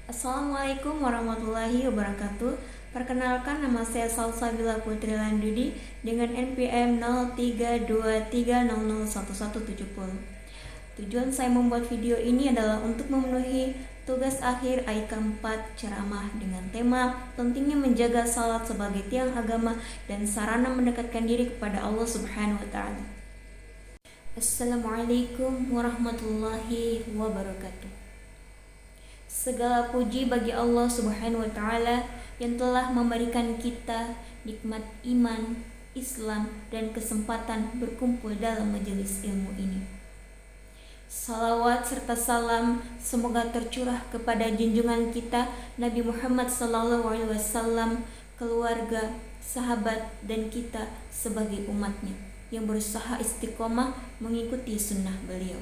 Assalamualaikum warahmatullahi wabarakatuh. Perkenalkan, nama saya Salsabila Putri Landudi dengan NPM 0323001170. Tujuan saya membuat video ini adalah untuk memenuhi tugas akhir AIK 4 ceramah dengan tema pentingnya menjaga salat sebagai tiang agama dan sarana mendekatkan diri kepada Allah Subhanahu wa taala. Assalamualaikum warahmatullahi wabarakatuh. Segala puji bagi Allah Subhanahu wa taala yang telah memberikan kita nikmat iman, Islam, dan kesempatan berkumpul dalam majelis ilmu ini. Salawat serta salam semoga tercurah kepada junjungan kita Nabi Muhammad SAW, keluarga, sahabat, dan kita sebagai umatnya yang berusaha istiqomah mengikuti sunnah beliau.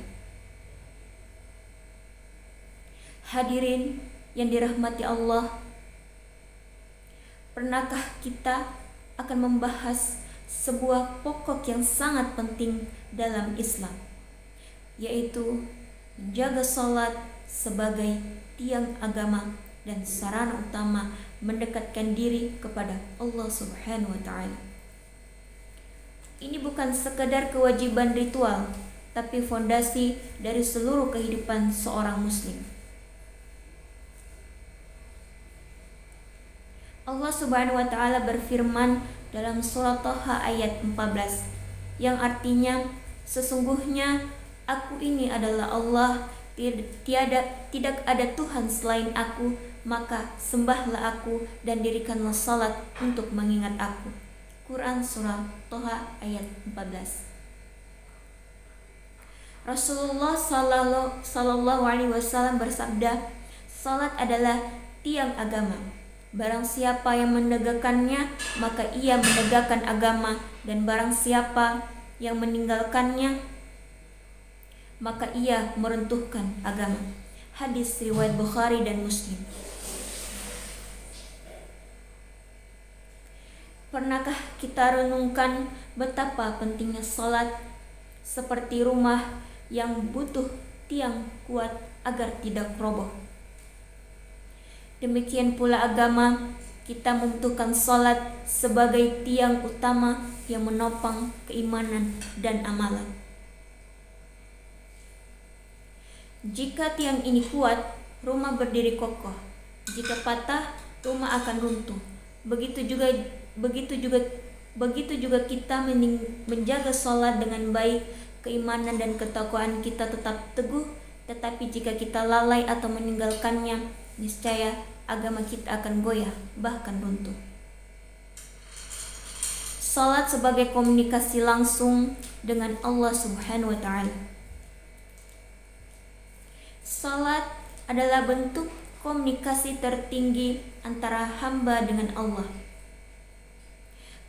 Hadirin yang dirahmati Allah, pernahkah kita akan membahas sebuah pokok yang sangat penting dalam Islam, yaitu menjaga salat sebagai tiang agama dan sarana utama mendekatkan diri kepada Allah Subhanahu wa taala. Ini bukan sekadar kewajiban ritual, tapi fondasi dari seluruh kehidupan seorang muslim. Allah Subhanahu wa taala berfirman dalam surat Thaha ayat 14 yang artinya, sesungguhnya Aku ini adalah Allah, tidak ada Tuhan selain Aku, maka sembahlah Aku dan dirikanlah salat untuk mengingat Aku. Quran surah Thaha ayat 14. Rasulullah sallallahu alaihi wasallam bersabda, salat adalah tiang agama. Barang siapa yang menegakkannya, maka ia menegakkan agama, dan barang siapa yang meninggalkannya, maka ia meruntuhkan agama. Hadis riwayat Bukhari dan Muslim. Pernahkah kita renungkan betapa pentingnya salat seperti rumah yang butuh tiang kuat agar tidak roboh? Demikian pula agama, kita membutuhkan salat sebagai tiang utama yang menopang keimanan dan amalan. Jika tiang ini kuat, rumah berdiri kokoh. Jika patah, rumah akan runtuh. Begitu juga kita menjaga salat dengan baik, keimanan dan ketakwaan kita tetap teguh. Tetapi jika kita lalai atau meninggalkannya, niscaya agama kita akan goyah, bahkan runtuh. Salat sebagai komunikasi langsung dengan Allah Subhanahu wa taala. Salat adalah bentuk komunikasi tertinggi antara hamba dengan Allah.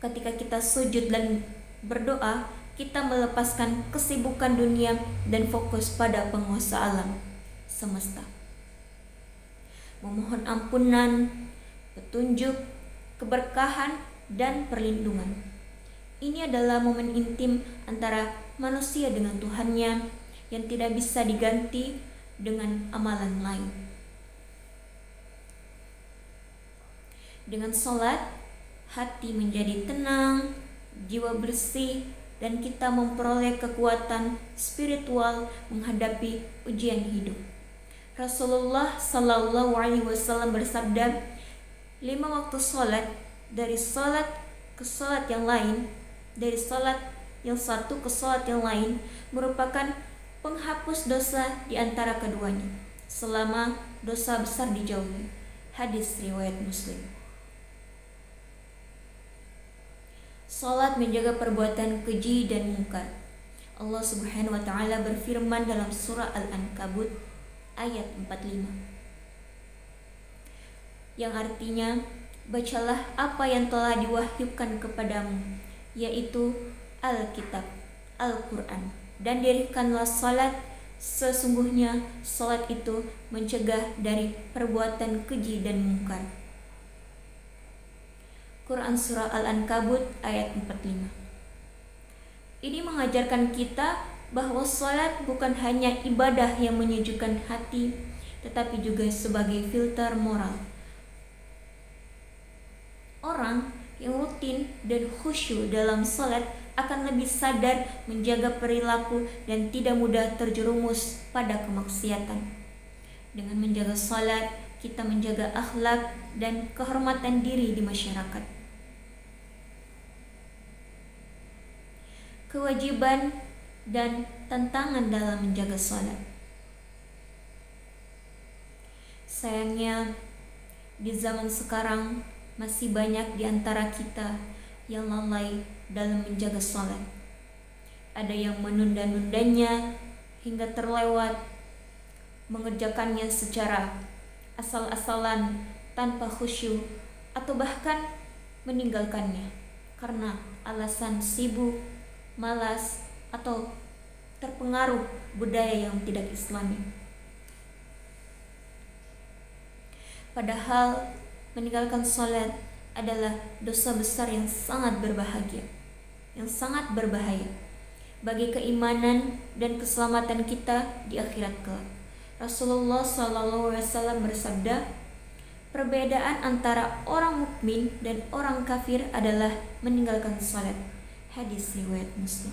Ketika kita sujud dan berdoa, kita melepaskan kesibukan dunia dan fokus pada penguasa alam semesta, memohon ampunan, petunjuk, keberkahan, dan perlindungan. Ini adalah momen intim antara manusia dengan Tuhannya yang tidak bisa diganti dengan amalan lain. Dengan salat, hati menjadi tenang, jiwa bersih, dan kita memperoleh kekuatan spiritual menghadapi ujian hidup. Rasulullah sallallahu alaihi wasallam bersabda, 5 waktu salat, dari salat ke salat yang lain, dari salat yang satu ke salat yang lain, merupakan penghapus dosa di antara keduanya, selama dosa besar dijauhi. Hadis riwayat Muslim. Salat menjaga perbuatan keji dan mungkar. Allah Subhanahu wa taala berfirman dalam surah Al-Ankabut ayat 45, yang artinya, bacalah apa yang telah diwahyukan kepadamu, yaitu Alkitab, Al-Quran, dan dirikanlah salat. Sesungguhnya salat itu mencegah dari perbuatan keji dan mungkar. Quran surah Al-Ankabut ayat 45. Ini mengajarkan kita bahwa salat bukan hanya ibadah yang menyejukkan hati, tetapi juga sebagai filter moral. Orang yang rutin dan khusyuk dalam salat akan lebih sadar menjaga perilaku dan tidak mudah terjerumus pada kemaksiatan. Dengan menjaga salat, kita menjaga akhlak dan kehormatan diri di masyarakat. Kewajiban dan tantangan dalam menjaga salat. Sayangnya, di zaman sekarang masih banyak di antara kita yang lalai dalam menjaga salat. Ada yang menunda-nundanya hingga terlewat, mengerjakannya secara asal-asalan tanpa khusyuk, atau bahkan meninggalkannya karena alasan sibuk, malas, atau terpengaruh budaya yang tidak islami. Padahal meninggalkan salat adalah dosa besar yang sangat berbahaya bagi keimanan dan keselamatan kita di akhirat kelak. Rasulullah SAW bersabda, perbedaan antara orang mukmin dan orang kafir adalah meninggalkan salat. Hadis riwayat Muslim.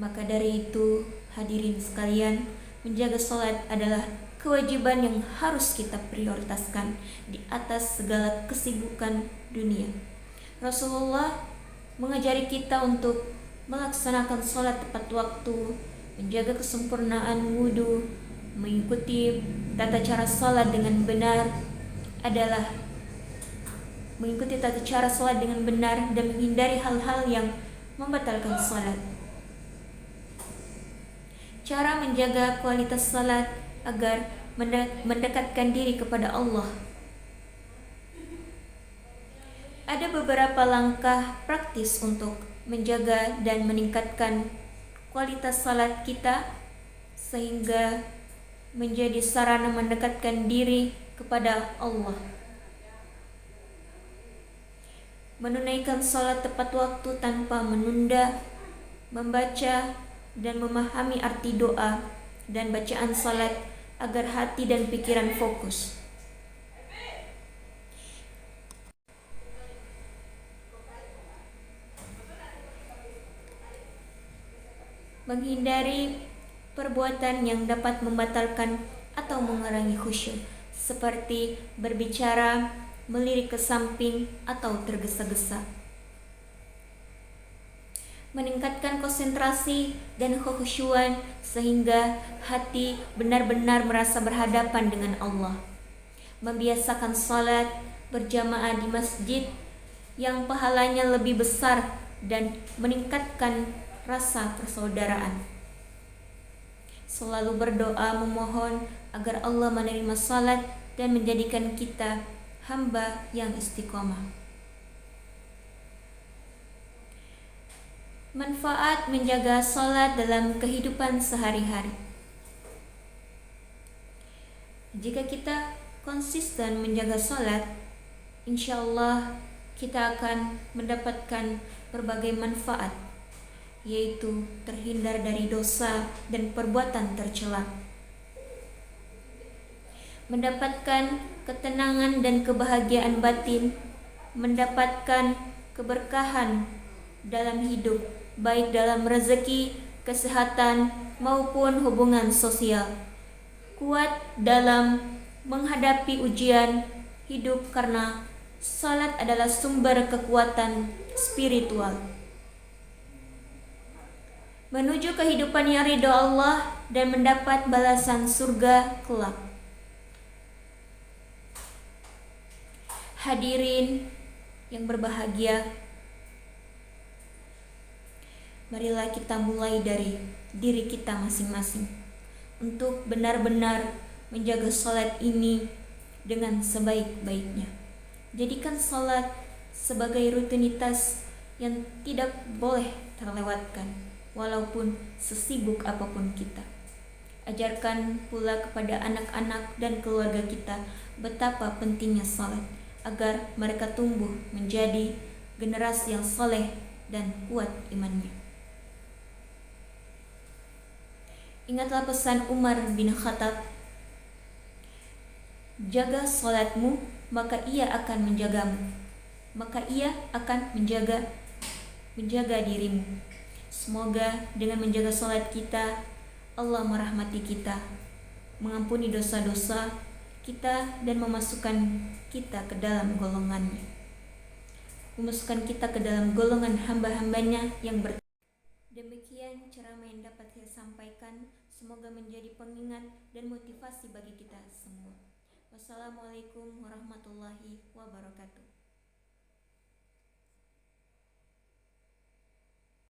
Maka dari itu, hadirin sekalian, menjaga salat adalah kewajiban yang harus kita prioritaskan di atas segala kesibukan dunia. Rasulullah mengajari kita untuk melaksanakan salat tepat waktu, menjaga kesempurnaan wudu, mengikuti tata cara salat dengan benar dan menghindari hal-hal yang membatalkan salat. Cara menjaga kualitas salat agar mendekatkan diri kepada Allah. Ada beberapa langkah praktis untuk menjaga dan meningkatkan kualitas salat kita sehingga menjadi sarana mendekatkan diri kepada Allah. Menunaikan salat tepat waktu tanpa menunda, membaca dan memahami arti doa dan bacaan salat agar hati dan pikiran fokus. Menghindari perbuatan yang dapat membatalkan atau mengurangi khusyuk, seperti berbicara, melirik ke samping, atau tergesa-gesa. Meningkatkan konsentrasi dan kekhusyuan sehingga hati benar-benar merasa berhadapan dengan Allah. Membiasakan salat berjamaah di masjid yang pahalanya lebih besar dan meningkatkan rasa persaudaraan. Selalu berdoa memohon agar Allah menerima salat dan menjadikan kita hamba yang istiqomah. Manfaat menjaga salat dalam kehidupan sehari-hari. Jika kita konsisten menjaga salat, insya Allah kita akan mendapatkan berbagai manfaat, yaitu terhindar dari dosa dan perbuatan tercela, mendapatkan ketenangan dan kebahagiaan batin, mendapatkan keberkahan dalam hidup, baik dalam rezeki, kesehatan, maupun hubungan sosial, kuat dalam menghadapi ujian hidup karena salat adalah sumber kekuatan spiritual, menuju kehidupan yang ridho Allah dan mendapat balasan surga kelak. Hadirin yang berbahagia, marilah kita mulai dari diri kita masing-masing untuk benar-benar menjaga salat ini dengan sebaik-baiknya. Jadikan salat sebagai rutinitas yang tidak boleh terlewatkan, walaupun sesibuk apapun kita. Ajarkan pula kepada anak-anak dan keluarga kita betapa pentingnya salat, agar mereka tumbuh menjadi generasi yang saleh dan kuat imannya. Ingatlah pesan Umar bin Khattab, jaga salatmu, maka ia akan menjagamu. Maka ia akan menjaga dirimu. Semoga dengan menjaga salat kita, Allah merahmati kita, mengampuni dosa-dosa kita, dan memasukkan kita ke dalam golongannya. Memasukkan kita ke dalam golongan hamba-hambanya yang Demikian ceramah yang dapat saya sampaikan. Semoga menjadi pengingat dan motivasi bagi kita semua. Wassalamualaikum warahmatullahi wabarakatuh.